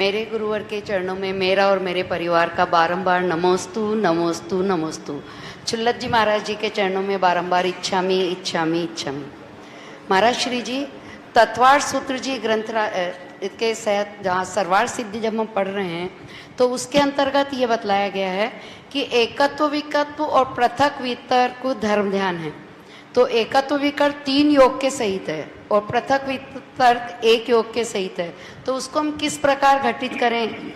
मेरे गुरुवर के चरणों में मेरा और मेरे परिवार का बारंबार नमोस्तु नमोस्तु नमोस्तु। चुल्लत जी महाराज जी के चरणों में बारंबार इच्छामी इच्छामी इच्छामी। महाराज श्री जी तत्वार सूत्र जी ग्रंथ के सहित जहाँ सर्वार सिद्धि जब हम पढ़ रहे हैं तो उसके अंतर्गत ये बतलाया गया है कि एकत्व विकत्व और पृथक वितर्क धर्म ध्यान है। तो एकत्व विकल्प 3 योग के सहित है और पृथक वितर्क 1 योग के सहित है। तो उसको हम किस प्रकार घटित करें?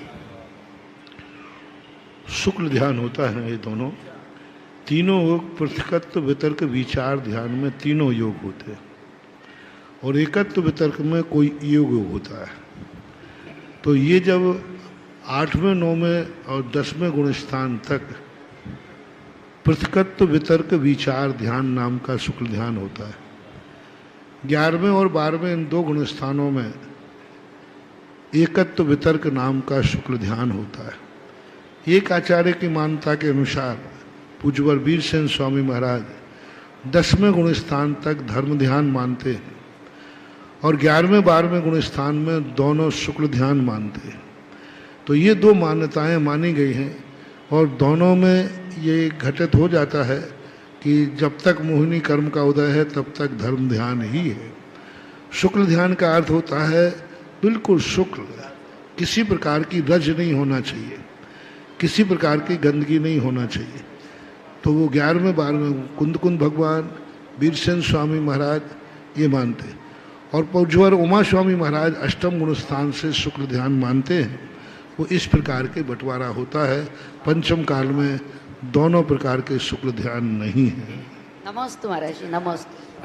शुक्ल ध्यान होता है ये दोनों तीनों योग। पृथकत्व वितर्क विचार ध्यान में तीनों योग होते हैं और एकत्व वितर्क में कोई योग होता है। तो ये जब 8वें 9वें और 10वें गुण स्थान तक पृथकत्व वितर्क विचार ध्यान नाम का शुक्ल ध्यान होता है। 11वें और 12वें इन 2 गुण स्थानों में एकत्व वितर्क नाम का शुक्ल ध्यान होता है। एक आचार्य की मान्यता के अनुसार पूज्यवर वीरसेन स्वामी महाराज 10वें गुण स्थान तक धर्म ध्यान मानते हैं और 11वें 12वें गुण स्थान में दोनों शुक्ल ध्यान मानते हैं। तो ये 2 मान्यताएं मानी गई हैं और दोनों में ये घटित हो जाता है कि जब तक मोहिनी कर्म का उदय है तब तक धर्म ध्यान ही है। शुक्ल ध्यान का अर्थ होता है बिल्कुल शुक्ल, किसी प्रकार की रज नहीं होना चाहिए, किसी प्रकार की गंदगी नहीं होना चाहिए। तो वो 11वें 12वें कुंद भगवान वीरसेन स्वामी महाराज ये मानते हैं और पूज्यवर उमा स्वामी महाराज 8वें गुण स्थान से शुक्ल ध्यान मानते हैं। वो इस प्रकार के बंटवारा होता है। पंचम काल में दोनों प्रकार के शुक्ल ध्यान नहीं है। नमोस्तु महाराज जी, नमोस्तु।